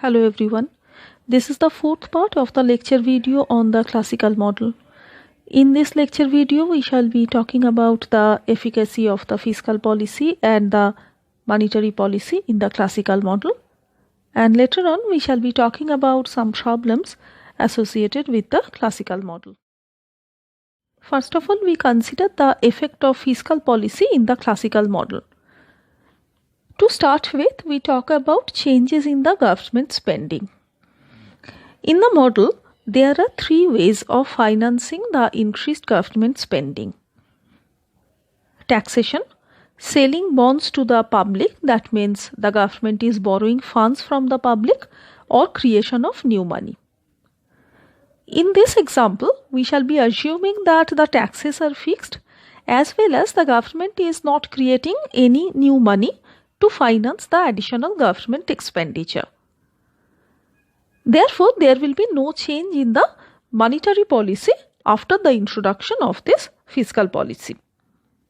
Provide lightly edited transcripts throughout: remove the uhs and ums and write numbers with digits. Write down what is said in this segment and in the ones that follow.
Hello everyone. This is the fourth part of the lecture video on the classical model. In this lecture video, we shall be talking about the efficacy of the fiscal policy and the monetary policy in the classical model. And later on, we shall be talking about some problems associated with the classical model. First of all, we consider the effect of fiscal policy in the classical model. To start with, we talk about changes in the government spending. In the model, there are three ways of financing the increased government spending. Taxation, selling bonds to the public, that means the government is borrowing funds from the public, or creation of new money. In this example, we shall be assuming that the taxes are fixed as well as the government is not creating any new money to finance the additional government expenditure. Therefore, there will be no change in the monetary policy after the introduction of this fiscal policy.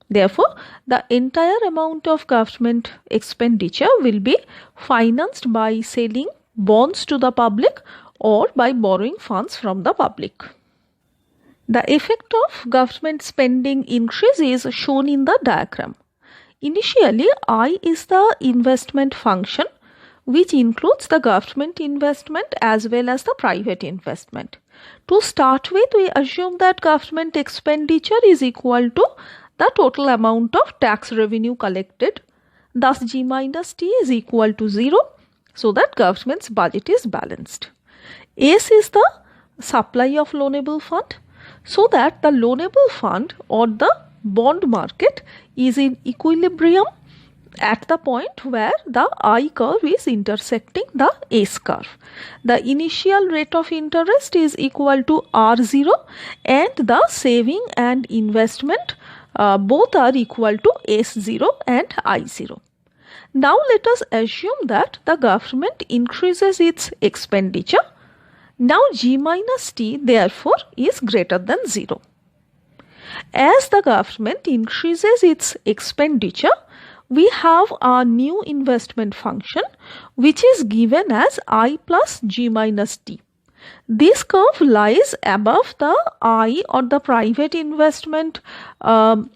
Therefore, the entire amount of government expenditure will be financed by selling bonds to the public or by borrowing funds from the public. The effect of government spending increase is shown in the diagram. Initially, I is the investment function, which includes the government investment as well as the private investment. To start with, we assume that government expenditure is equal to the total amount of tax revenue collected. Thus, G minus T is equal to 0, so that government's budget is balanced. S is the supply of loanable fund, so that the loanable fund or the bond market is in equilibrium at the point where the I curve is intersecting the S curve. The initial rate of interest is equal to R0 and the saving and investment both are equal to S0 and I0. Now let us assume that the government increases its expenditure. Now G minus T therefore is greater than 0. As the government increases its expenditure, we have a new investment function which is given as I plus G minus T. This curve lies above the I or the private investment curve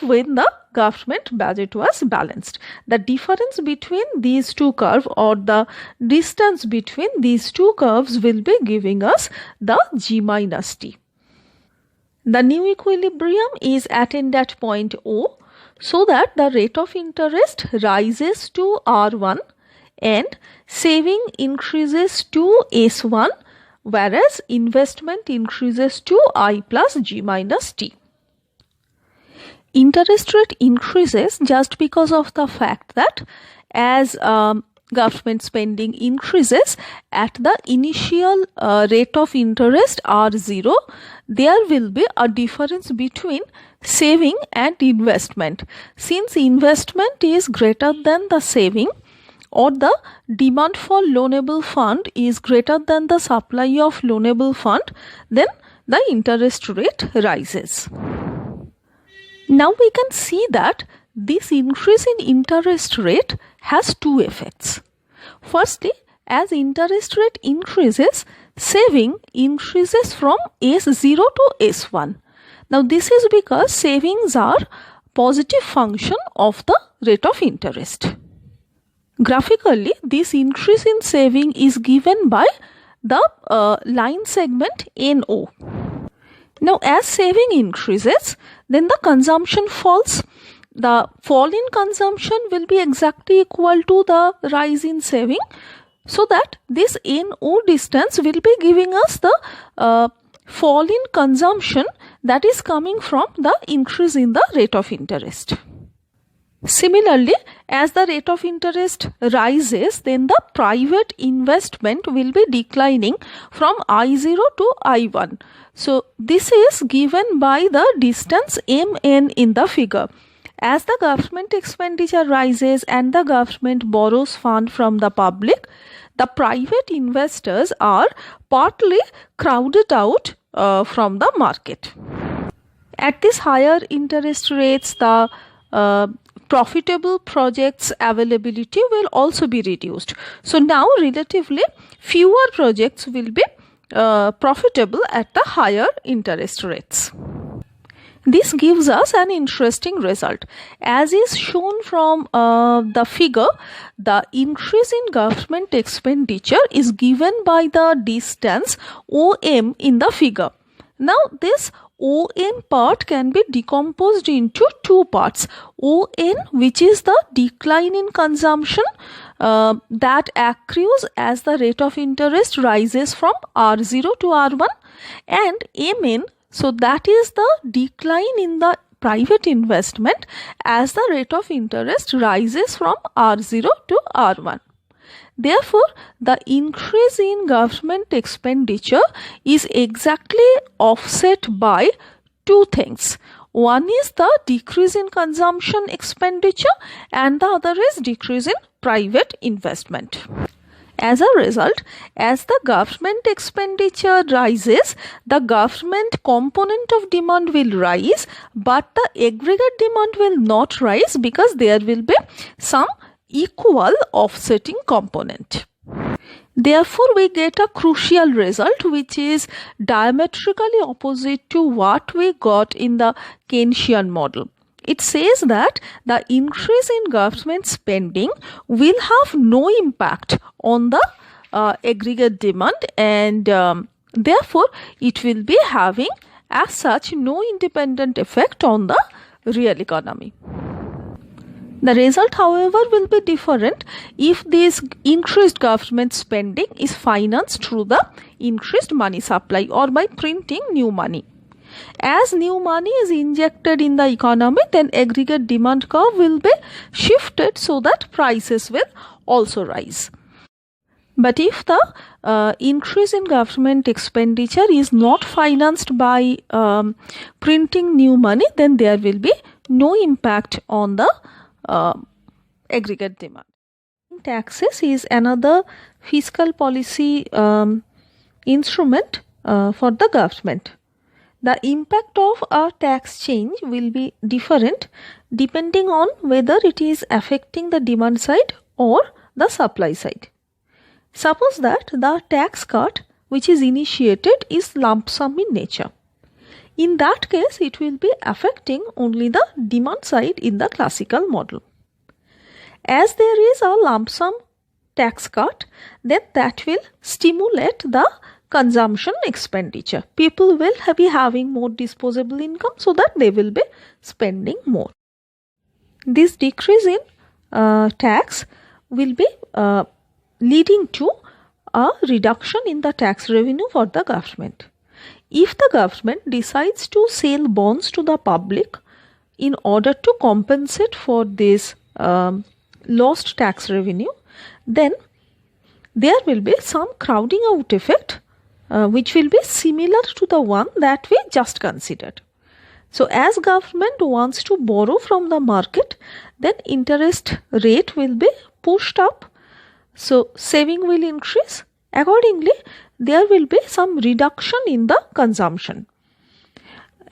when the government budget was balanced. The difference between these two curves or the distance between these two curves will be giving us the G minus T. The new equilibrium is attained at point O, so that the rate of interest rises to R1 and saving increases to S1, whereas investment increases to I plus G minus T. Interest rate increases just because of the fact that as government spending increases at the initial rate of interest R0, there will be a difference between saving and investment. Since investment is greater than the saving or the demand for loanable fund is greater than the supply of loanable fund, then the interest rate rises. Now we can see that this increase in interest rate has two effects. Firstly, as interest rate increases, saving increases from S0 to S1. Now this is because savings are positive function of the rate of interest. Graphically, this increase in saving is given by the line segment NO. Now as saving increases, then the consumption falls. The fall in consumption will be exactly equal to the rise in saving, so that this NO distance will be giving us the fall in consumption that is coming from the increase in the rate of interest. Similarly, as the rate of interest rises, then the private investment will be declining from I0 to I1. So this is given by the distance MN in the figure. As the government expenditure rises and the government borrows fund from the public, the private investors are partly crowded out from the market. At these higher interest rates, the profitable projects availability will also be reduced. So now relatively fewer projects will be profitable at the higher interest rates. This gives us an interesting result. As is shown from the figure, the increase in government expenditure is given by the distance OM in the figure. Now this OM part can be decomposed into two parts. ON, which is the decline in consumption that accrues as the rate of interest rises from R0 to R1, and MN, so that is the decline in the private investment as the rate of interest rises from R0 to R1. Therefore, the increase in government expenditure is exactly offset by two things. One is the decrease in consumption expenditure and the other is decrease in private investment. As a result, as the government expenditure rises, the government component of demand will rise, but the aggregate demand will not rise because there will be some equal offsetting component. Therefore, we get a crucial result which is diametrically opposite to what we got in the Keynesian model. It says that the increase in government spending will have no impact on the aggregate demand, and therefore it will be having as such no independent effect on the real economy. The result, however, will be different if this increased government spending is financed through the increased money supply or by printing new money. As new money is injected in the economy, then aggregate demand curve will be shifted so that prices will also rise. But if the increase in government expenditure is not financed by printing new money, then there will be no impact on the aggregate demand. Taxes is another fiscal policy instrument for the government. The impact of a tax change will be different depending on whether it is affecting the demand side or the supply side. Suppose that the tax cut which is initiated is lump sum in nature. In that case, it will be affecting only the demand side in the classical model. As there is a lump sum tax cut, then that will stimulate the consumption expenditure. People will be having more disposable income so that they will be spending more. This decrease in tax will be leading to a reduction in the tax revenue for the government. If the government decides to sell bonds to the public in order to compensate for this lost tax revenue, then there will be some crowding out effect which will be similar to the one that we just considered. So as government wants to borrow from the market, then interest rate will be pushed up. So saving will increase. Accordingly, there will be some reduction in the consumption.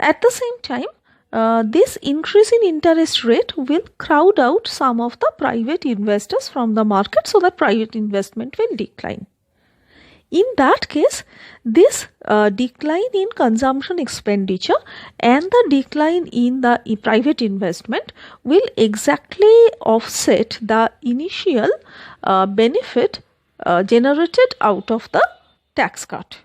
At the same time, this increase in interest rate will crowd out some of the private investors from the market, so that private investment will decline. In that case, this decline in consumption expenditure and the decline in the private investment will exactly offset the initial benefit generated out of the tax cut.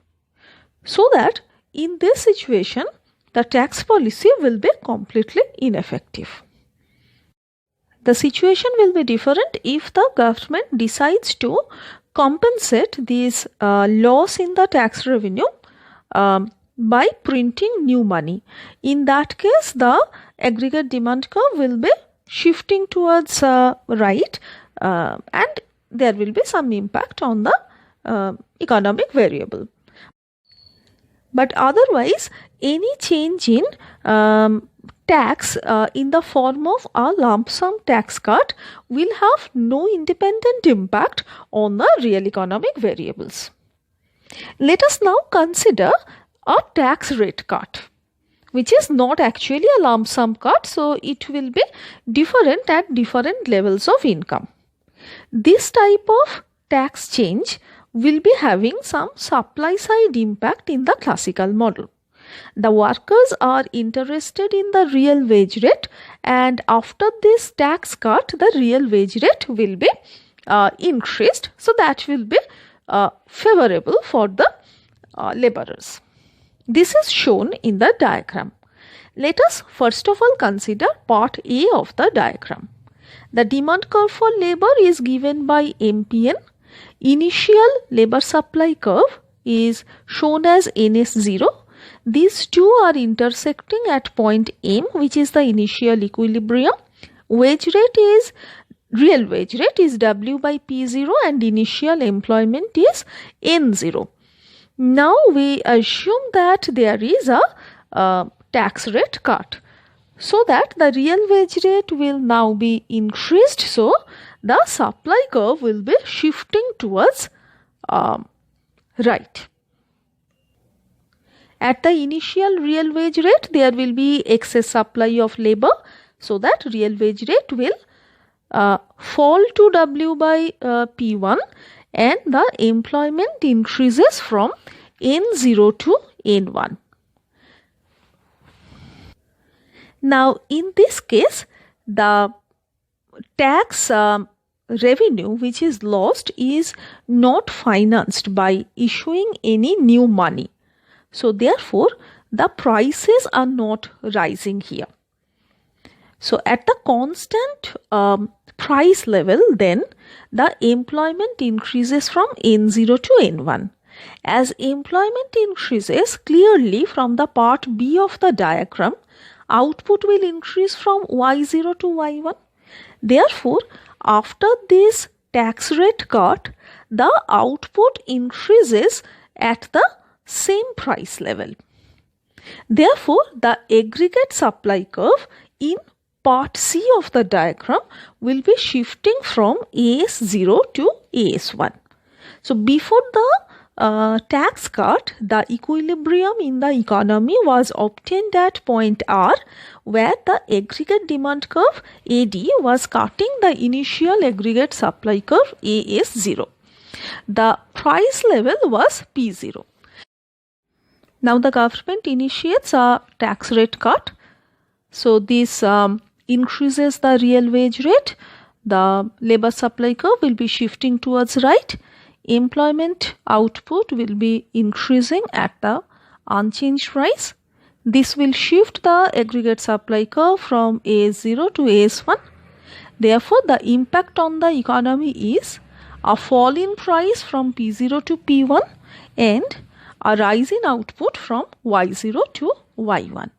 So that in this situation, the tax policy will be completely ineffective. The situation will be different if the government decides to compensate this loss in the tax revenue by printing new money. In that case, the aggregate demand curve will be shifting towards right, and there will be some impact on the economic variable. But otherwise, any change in tax in the form of a lump sum tax cut will have no independent impact on the real economic variables. Let us now consider a tax rate cut. which is not actually a lump sum cut, so it will be different at different levels of income. This type of tax change will be having some supply side impact in the classical model. The workers are interested in the real wage rate, and after this tax cut the real wage rate will be increased, so that will be favorable for the laborers. This is shown in the diagram. Let us first of all consider part A of the diagram. The demand curve for labor is given by MPN. Initial labor supply curve is shown as NS0. These two are intersecting at point M, which is the initial equilibrium. Real wage rate is W by P0 and initial employment is N0. Now we assume that there is a tax rate cut, so that the real wage rate will now be increased, so the supply curve will be shifting towards right. At the initial real wage rate there will be excess supply of labor, so that real wage rate will fall to W by P1 and the employment increases from N0 to N1. Now in this case the tax revenue which is lost is not financed by issuing any new money. So therefore the prices are not rising here. So at the constant price level, then the employment increases from N0 to N1. As employment increases, clearly from the part B of the diagram, output will increase from Y0 to Y1. Therefore, after this tax rate cut, the output increases at the same price level. Therefore, the aggregate supply curve in part C of the diagram will be shifting from AS0 to AS1. So, before the tax cut, the equilibrium in the economy was obtained at point R, where the aggregate demand curve AD was cutting the initial aggregate supply curve AS0. The price level was P0. Now the government initiates a tax rate cut. So this increases the real wage rate. The labor supply curve will be shifting towards right. Employment output will be increasing at the unchanged price. This will shift the aggregate supply curve from AS0 to AS1. Therefore, the impact on the economy is a fall in price from P0 to P1 and a rise in output from Y0 to Y1.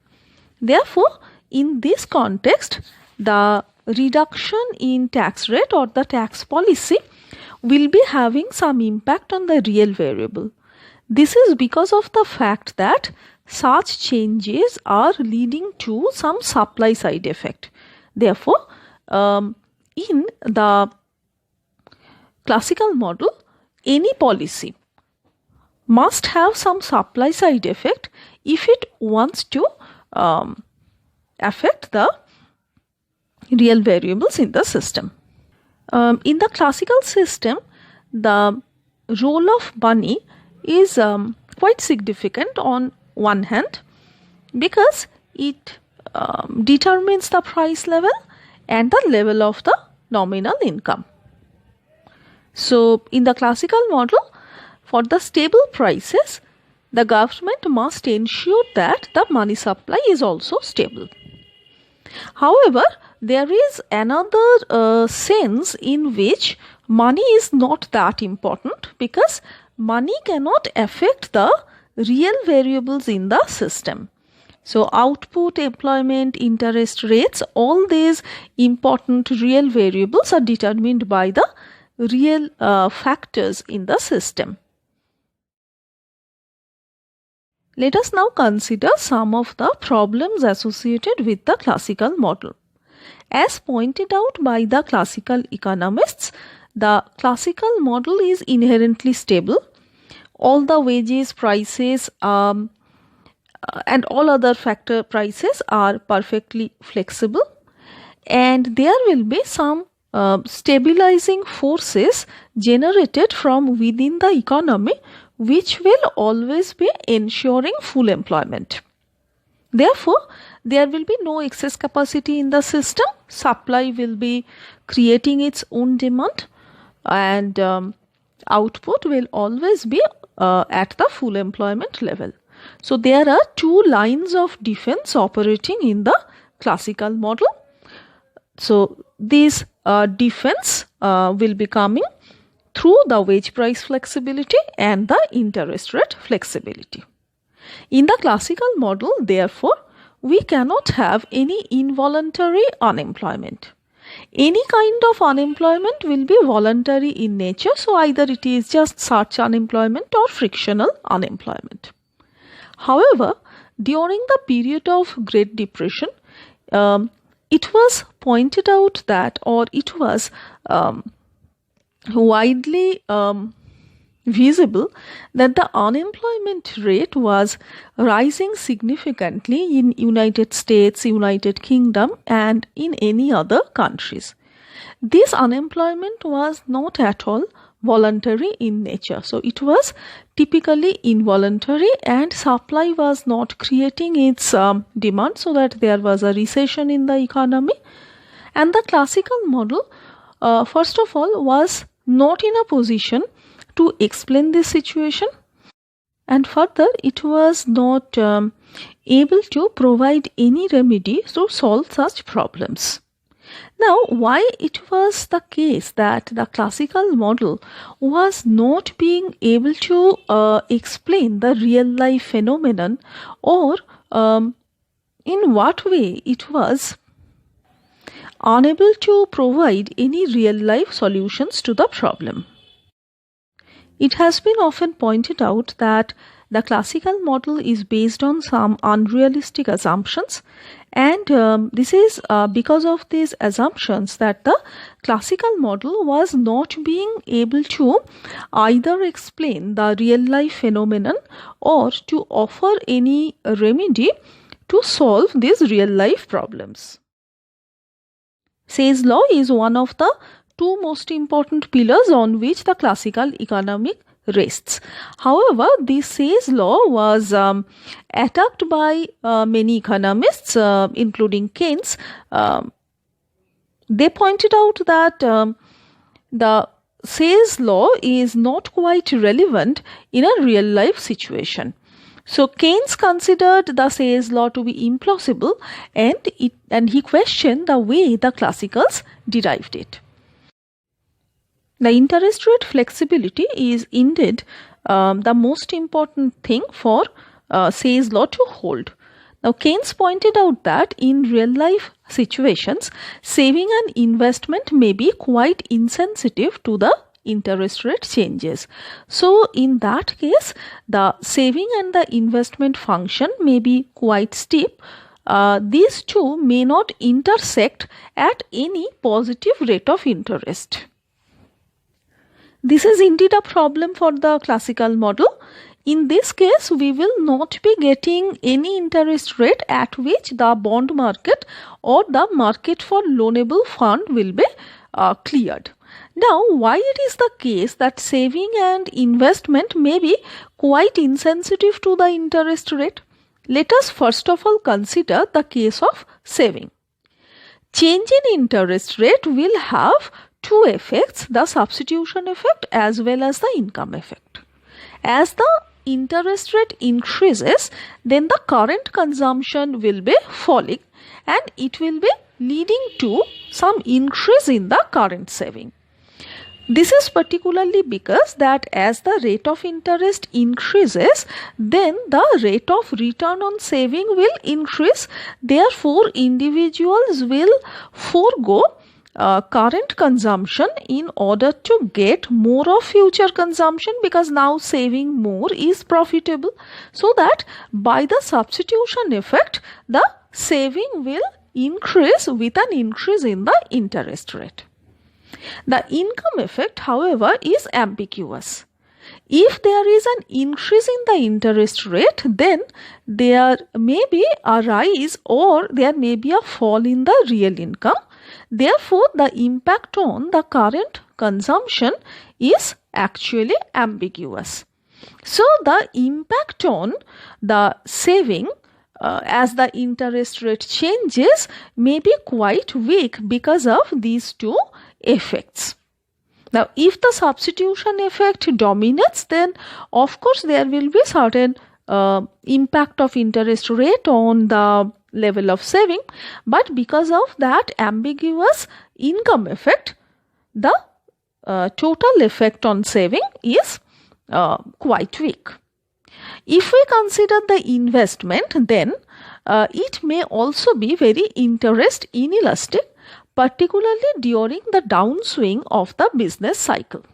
Therefore, in this context, the reduction in tax rate or the tax policy will be having some impact on the real variable. This is because of the fact that such changes are leading to some supply side effect. Therefore, in the classical model, any policy must have some supply side effect if it wants to affect the real variables in the system. In the classical system, the role of money is quite significant on one hand, because it determines the price level and the level of the nominal income. So, in the classical model, for the stable prices, the government must ensure that the money supply is also stable. However, there is another sense in which money is not that important, because money cannot affect the real variables in the system. So, output, employment, interest rates, all these important real variables are determined by the real factors in the system. Let us now consider some of the problems associated with the classical model. As pointed out by the classical economists, the classical model is inherently stable. All the wages, prices and all other factor prices are perfectly flexible, and there will be some stabilizing forces generated from within the economy, which will always be ensuring full employment. Therefore, there will be no excess capacity in the system. Supply will be creating its own demand, and output will always be at the full employment level. So, there are two lines of defense operating in the classical model. So, this defense will be coming through the wage price flexibility and the interest rate flexibility. In the classical model, therefore, we cannot have any involuntary unemployment. Any kind of unemployment will be voluntary in nature, so either it is just such unemployment or frictional unemployment. However, during the period of Great Depression, it was pointed out that, or it was widely visible that the unemployment rate was rising significantly in United States, United Kingdom, and in any other countries. This unemployment was not at all voluntary in nature. So it was typically involuntary, and supply was not creating its demand, so that there was a recession in the economy. And the classical model, first of all, was not in a position to explain this situation, and further it was not able to provide any remedy to solve such problems. Now, why it was the case that the classical model was not being able to explain the real life phenomenon, or in what way it was unable to provide any real life solutions to the problem? It has been often pointed out that the classical model is based on some unrealistic assumptions, and this is because of these assumptions that the classical model was not being able to either explain the real life phenomenon or to offer any remedy to solve these real life problems. Say's law is one of the two most important pillars on which the classical economic rests. However, this Say's law was attacked by many economists, including Keynes. They pointed out that the Say's law is not quite relevant in a real life situation. So Keynes considered the Say's law to be implausible, and he questioned the way the classicals derived it. The interest rate flexibility is indeed the most important thing for Say's law to hold. Now, Keynes pointed out that in real life situations, saving and investment may be quite insensitive to the interest rate changes. So, in that case, the saving and the investment function may be quite steep. These two may not intersect at any positive rate of interest. This is indeed a problem for the classical model. In this case, we will not be getting any interest rate at which the bond market or the market for loanable fund will be cleared. Now, why it is the case that saving and investment may be quite insensitive to the interest rate? Let us first of all consider the case of saving. Change in interest rate will have two effects, the substitution effect as well as the income effect. As the interest rate increases, then the current consumption will be falling, and it will be leading to some increase in the current saving. This is particularly because that as the rate of interest increases, then the rate of return on saving will increase. Therefore, individuals will forego current consumption in order to get more of future consumption, because now saving more is profitable, so that by the substitution effect the saving will increase with an increase in the interest rate. The income effect, however, is ambiguous. If there is an increase in the interest rate, then there may be a rise or there may be a fall in the real income. Therefore, the impact on the current consumption is actually ambiguous. So, the impact on the saving as the interest rate changes may be quite weak because of these two effects. Now, if the substitution effect dominates, then of course there will be certain impact of interest rate on the level of saving, but because of that ambiguous income effect, the total effect on saving is quite weak. If we consider the investment, then it may also be very interest inelastic, particularly during the downswing of the business cycle.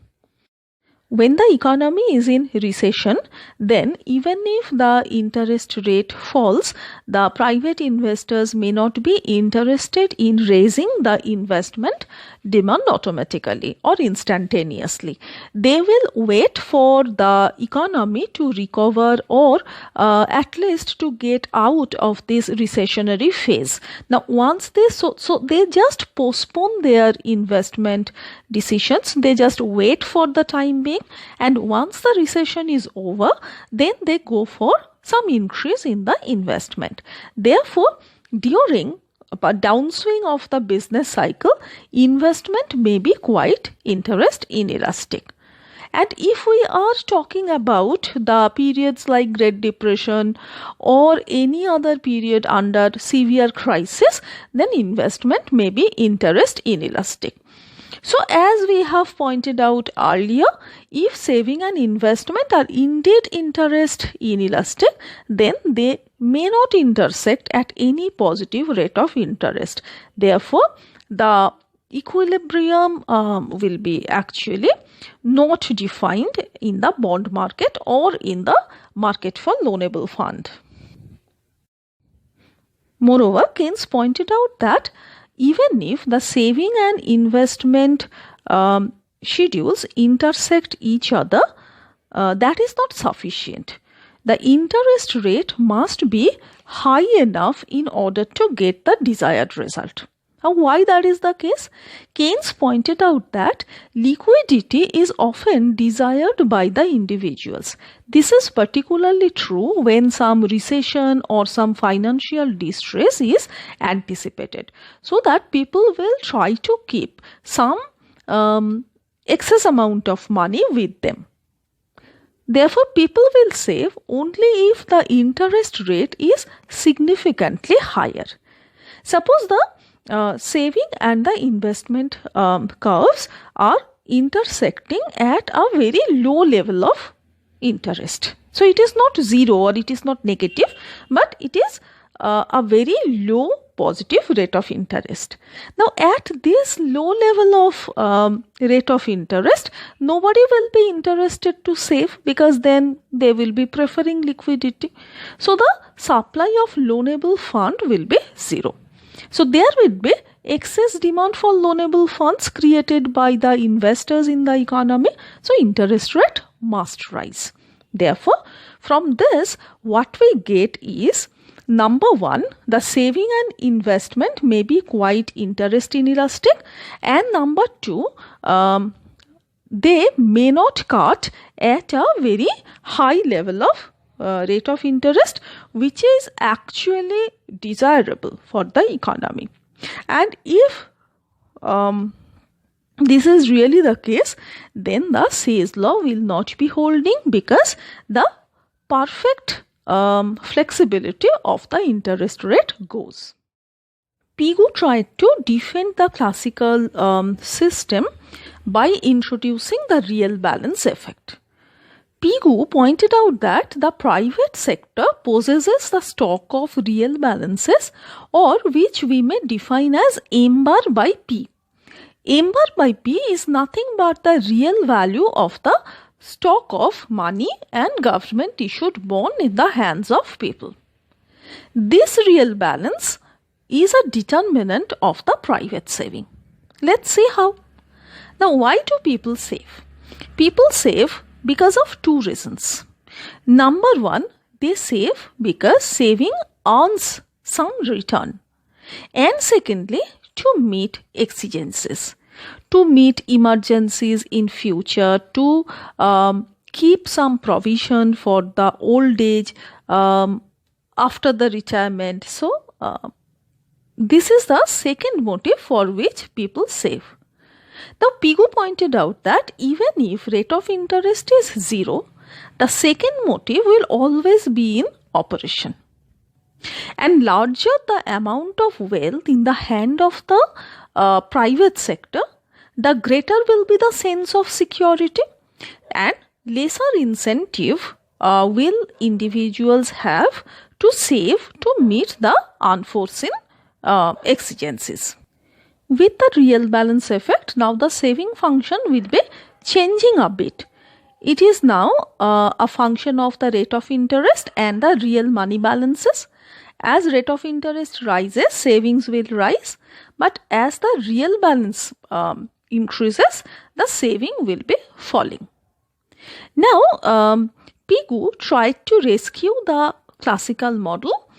When the economy is in recession, then even if the interest rate falls, the private investors may not be interested in raising the investment demand automatically or instantaneously. They will wait for the economy to recover or at least to get out of this recessionary phase. Now, once they so they just postpone their investment decisions. They just wait for the time being, and once the recession is over, then they go for some increase in the investment. Therefore, during a downswing of the business cycle, investment may be quite interest inelastic. And if we are talking about the periods like Great Depression or any other period under severe crisis, then investment may be interest inelastic. So, as we have pointed out earlier, if saving and investment are indeed interest inelastic, then they may not intersect at any positive rate of interest. Therefore, the equilibrium will be actually not defined in the bond market or in the market for loanable fund. Moreover, Keynes pointed out that even if the saving and investment schedules intersect each other, that is not sufficient. The interest rate must be high enough in order to get the desired result. Now, why that is the case? Keynes pointed out that liquidity is often desired by the individuals. This is particularly true when some recession or some financial distress is anticipated, so that people will try to keep some excess amount of money with them. Therefore, people will save only if the interest rate is significantly higher. Suppose the saving and the investment curves are intersecting at a very low level of interest. So, it is not zero or it is not negative, but it is a very low positive rate of interest. Now, at this low level of rate of interest, nobody will be interested to save because then they will be preferring liquidity. So, the supply of loanable fund will be zero. So, there will be excess demand for loanable funds created by the investors in the economy. So, interest rate must rise. Therefore, from this, what we get is, number one, the saving and investment may be quite interest inelastic, and number two, they may not cut at a very high level of rate of interest, which is actually desirable for the economy. And if this is really the case, then the Say's law will not be holding because the perfect flexibility of the interest rate goes. Pigou tried to defend the classical system by introducing the real balance effect. Pigou pointed out that the private sector possesses the stock of real balances, or which we may define as M bar by P. M bar by P is nothing but the real value of the stock of money and government issued bond in the hands of people. This real balance is a determinant of the private saving. Let's see how. Now, why do people save? People save Because of two reasons. Number one, they save because saving earns some return. And secondly, to meet exigencies, to meet emergencies in future, to keep some provision for the old age after the retirement. So, this is the second motive for which people save. Now, Pigou pointed out that even if rate of interest is zero, the second motive will always be in operation. And larger the amount of wealth in the hand of the private sector, the greater will be the sense of security, and lesser incentive will individuals have to save to meet the unforeseen exigencies. With the real balance effect, now the saving function will be changing a bit. It is now a function of the rate of interest and the real money balances. As rate of interest rises, savings will rise, but as the real balance increases, the saving will be falling. Now, Pigou tried to rescue the classical model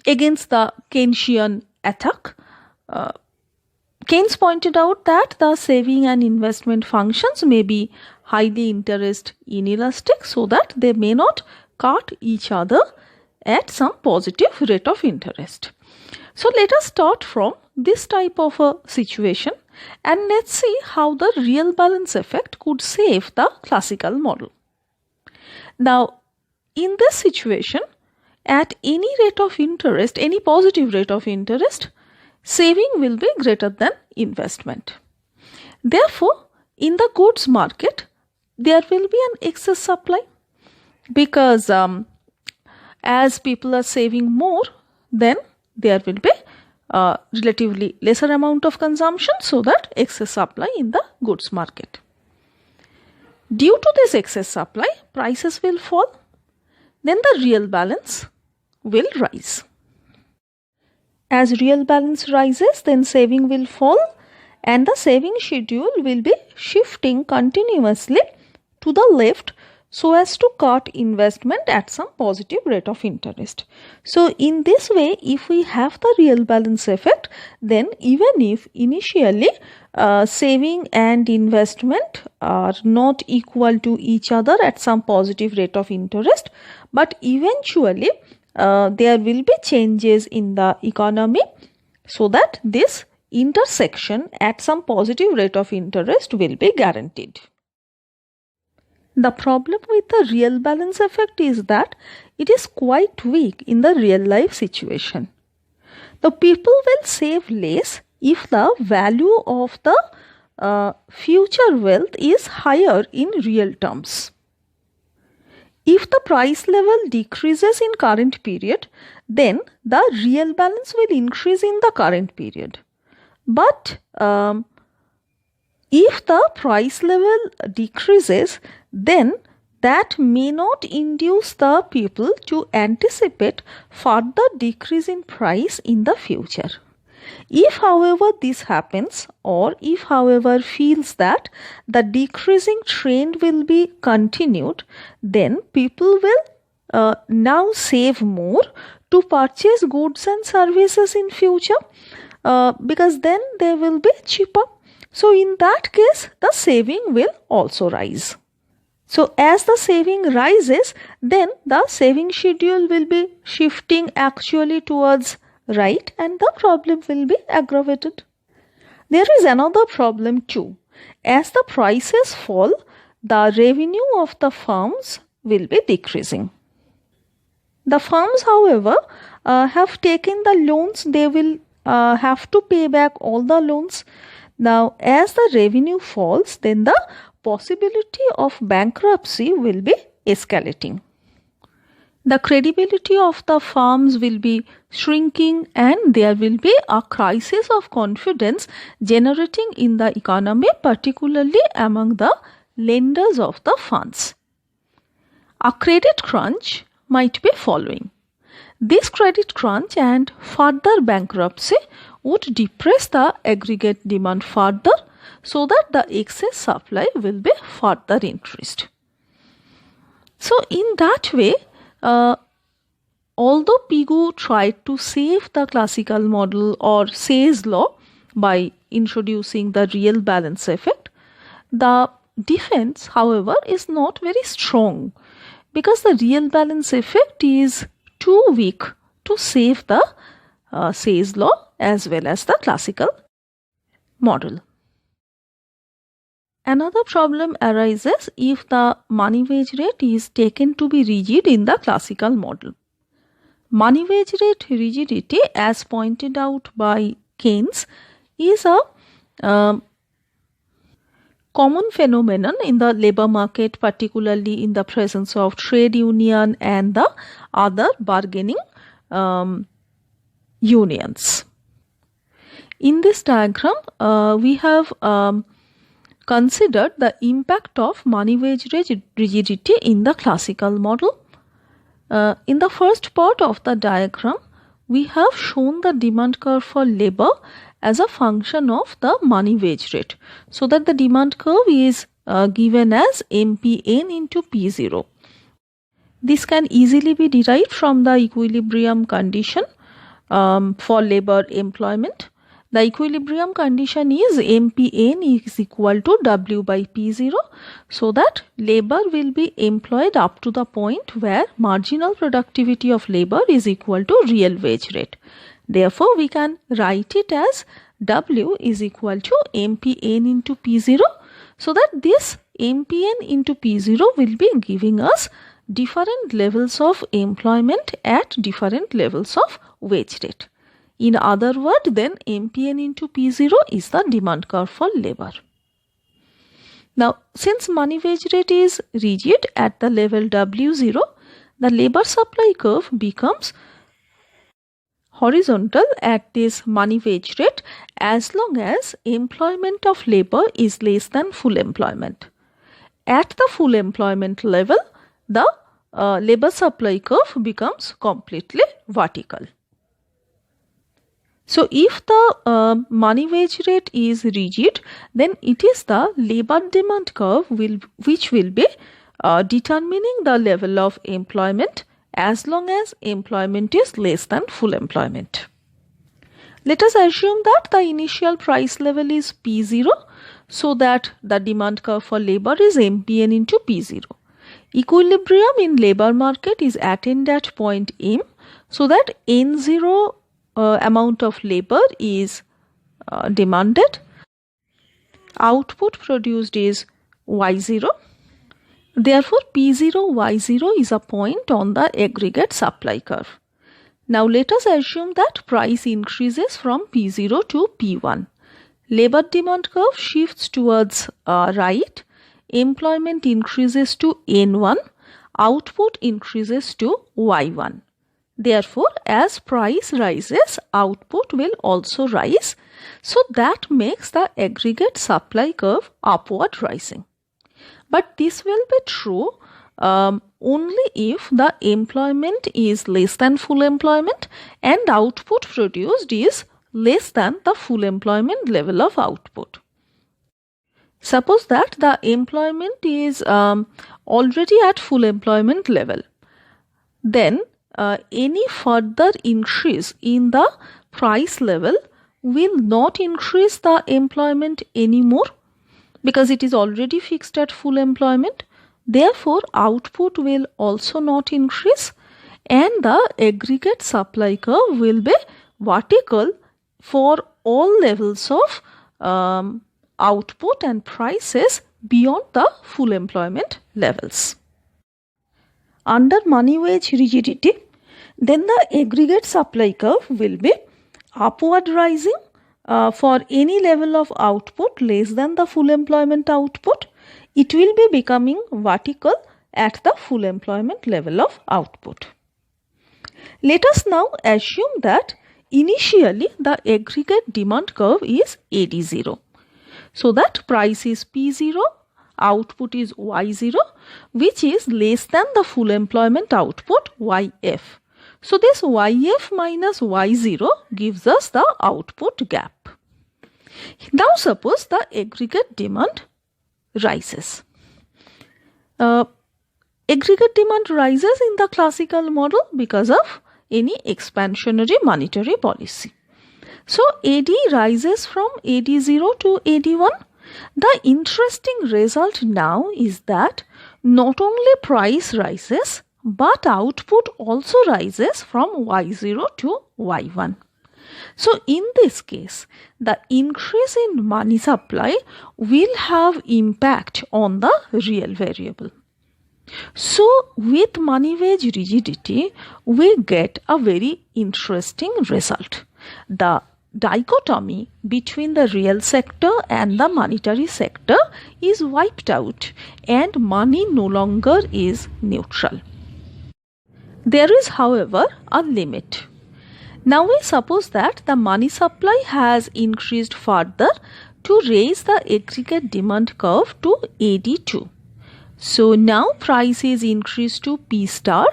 against the Keynesian attack. Keynes pointed out that the saving and investment functions may be highly interest inelastic, so that they may not cut each other at some positive rate of interest. So let us start from this type of a situation and let's see how the real balance effect could save the classical model. Now, in this situation, at any rate of interest, any positive rate of interest, saving will be greater than investment. Therefore, in the goods market, there will be an excess supply because as people are saving more, then there will be relatively lesser amount of consumption, so that excess supply in the goods market. Due to this excess supply, prices will fall. Then the real balance will rise. As real balance rises, then saving will fall and the saving schedule will be shifting continuously to the left so as to cut investment at some positive rate of interest. So, in this way, if we have the real balance effect, then even if initially saving and investment are not equal to each other at some positive rate of interest, but eventually there will be changes in the economy so that this intersection at some positive rate of interest will be guaranteed. The problem with the real balance effect is that it is quite weak in the real life situation. The people will save less if the value of the future wealth is higher in real terms. If the price level decreases in current period, then the real balance will increase in the current period. But if the price level decreases, then that may not induce the people to anticipate further decrease in price in the future. If, however, this happens, or if, however, feels that the decreasing trend will be continued, then people will now save more to purchase goods and services in future because then they will be cheaper. So, in that case, the saving will also rise. So, as the saving rises, then the saving schedule will be shifting actually towards right and the problem will be aggravated. There is another problem too. As the prices fall, the revenue of the firms will be decreasing. The firms, however, have taken the loans, they will have to pay back all the loans. Now, as the revenue falls, then the possibility of bankruptcy will be escalating. The credibility of the firms will be shrinking and there will be a crisis of confidence generating in the economy, particularly among the lenders of the funds. A credit crunch might be following. This credit crunch and further bankruptcy would depress the aggregate demand further, so that the excess supply will be further increased. So in that way, although Pigou tried to save the classical model or Say's law by introducing the real balance effect, the defense, however, is not very strong, because the real balance effect is too weak to save the Say's law as well as the classical model. Another problem arises if the money wage rate is taken to be rigid in the classical model. Money wage rate rigidity, as pointed out by Keynes, is a common phenomenon in the labor market, particularly in the presence of trade union and the other bargaining unions. In this diagram, we have considered the impact of money wage rigidity in the classical model. In the first part of the diagram, we have shown the demand curve for labor as a function of the money wage rate, so that the demand curve is given as MPN into P0. This can easily be derived from the equilibrium condition for labor employment. The equilibrium condition is MPN is equal to W by P0, so that labor will be employed up to the point where marginal productivity of labor is equal to real wage rate. Therefore, we can write it as W is equal to MPN into P0, so that this MPN into P0 will be giving us different levels of employment at different levels of wage rate. In other words, then MPN into P0 is the demand curve for labor. Now, since money wage rate is rigid at the level W0, the labor supply curve becomes horizontal at this money wage rate as long as employment of labor is less than full employment. At the full employment level, the labor supply curve becomes completely vertical. So, if the money wage rate is rigid, then it is the labor demand curve which will be determining the level of employment as long as employment is less than full employment. Let us assume that the initial price level is P0, so that the demand curve for labor is MPN into P0. Equilibrium in labor market is attained at point M, so that N0 amount of labor is demanded. Output produced is Y0. Therefore, P0 Y0 is a point on the aggregate supply curve. Now, let us assume that price increases from P0 to P1. Labor demand curve shifts towards right. Employment increases to N1. Output increases to Y1. Therefore, as price rises, output will also rise. So, that makes the aggregate supply curve upward rising. But this will be true only if the employment is less than full employment and output produced is less than the full employment level of output. Suppose that the employment is already at full employment level. Then any further increase in the price level will not increase the employment anymore, because it is already fixed at full employment. Therefore, output will also not increase and the aggregate supply curve will be vertical for all levels of output and prices beyond the full employment levels. Under money wage rigidity, then the aggregate supply curve will be upward rising for any level of output less than the full employment output. It will be becoming vertical at the full employment level of output. Let us now assume that initially the aggregate demand curve is AD0. So that price is P0, output is Y0, which is less than the full employment output YF. So this YF minus Y0 gives us the output gap. Now suppose the aggregate demand rises. Aggregate demand rises in the classical model because of any expansionary monetary policy. So AD rises from AD0 to AD1. The interesting result now is that not only price rises but output also rises from Y0 to Y1. So in this case, the increase in money supply will have impact on the real variable. So with money wage rigidity, we get a very interesting result. The dichotomy between the real sector and the monetary sector is wiped out and money no longer is neutral. There is, however, a limit. Now we suppose that the money supply has increased further to raise the aggregate demand curve to AD2. So now price is increased to P star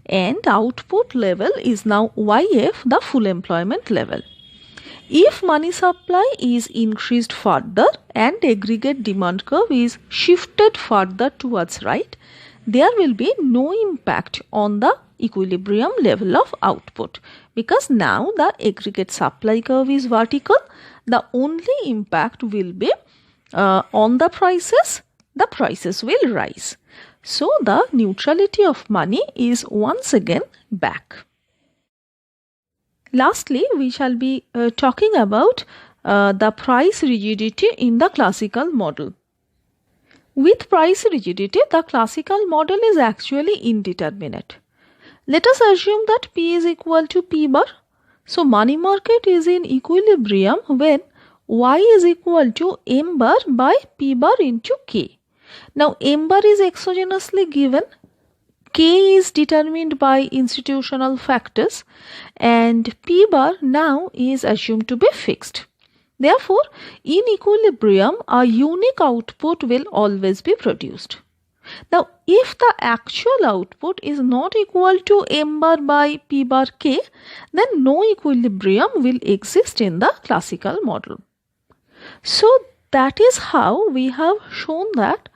and output level is now YF, the full employment level. If money supply is increased further and aggregate demand curve is shifted further towards right, there will be no impact on the equilibrium level of output because now the aggregate supply curve is vertical. The only impact will be on the prices will rise. So the neutrality of money is once again back. Lastly, we shall be talking about the price rigidity in the classical model. With price rigidity, the classical model is actually indeterminate. Let us assume that P is equal to P bar. So money market is in equilibrium when Y is equal to M bar by P bar into K. Now M bar is exogenously given, K is determined by institutional factors, and P bar now is assumed to be fixed. Therefore, in equilibrium, a unique output will always be produced. Now, if the actual output is not equal to M bar by P bar K, then no equilibrium will exist in the classical model. So, that is how we have shown that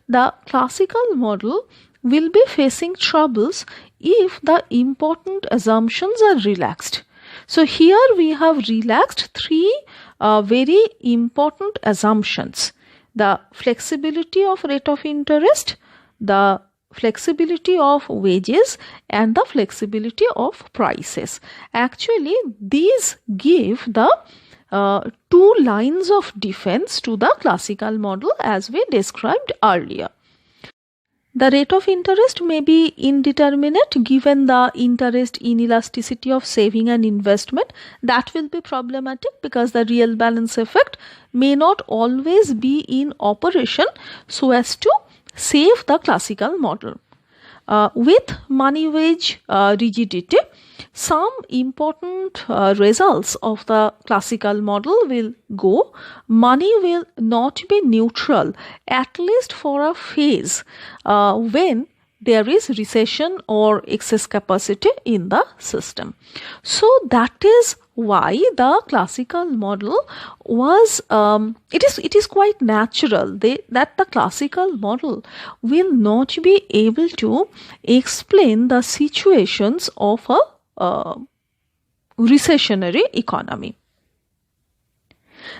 the classical model will be facing troubles if the important assumptions are relaxed. So, here we have relaxed three very important assumptions: the flexibility of rate of interest, the flexibility of wages, and the flexibility of prices. Actually, these give the two lines of defense to the classical model as we described earlier. The rate of interest may be indeterminate given the interest inelasticity of saving and investment. That will be problematic because the real balance effect may not always be in operation so as to save the classical model. With money wage rigidity, some important results of the classical model will go. Money will not be neutral, at least for a phase when there is recession or excess capacity in the system. So that is why the classical model was it is quite natural that the classical model will not be able to explain the situations of a recessionary economy.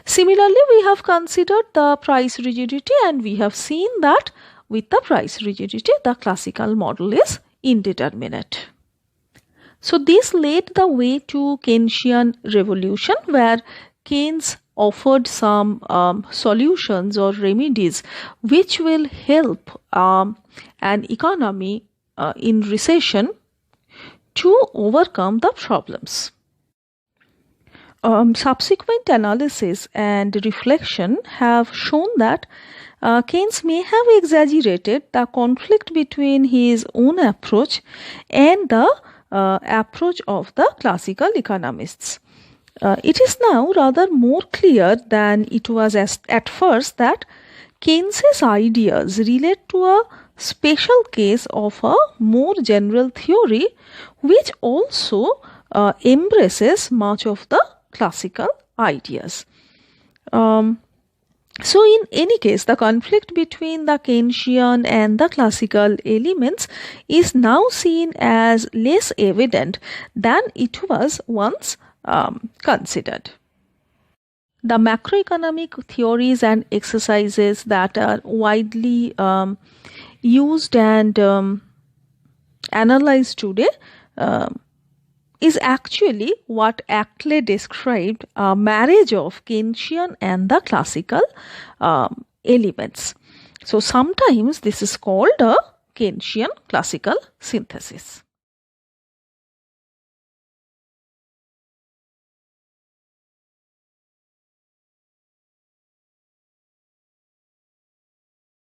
Similarly, we have considered the price rigidity and we have seen that with the price rigidity, the classical model is indeterminate. So this led the way to Keynesian revolution, where Keynes offered some solutions or remedies which will help an economy in recession to overcome the problems. Subsequent analysis and reflection have shown that Keynes may have exaggerated the conflict between his own approach and the approach of the classical economists. It is now rather more clear than it was at first that Keynes's ideas relate to a special case of a more general theory which also embraces much of the classical ideas. So in any case, the conflict between the Keynesian and the classical elements is now seen as less evident than it was once considered. The macroeconomic theories and exercises that are widely used and analyzed today is actually what Ackley described a marriage of Keynesian and the classical elements. So sometimes this is called a Keynesian classical synthesis.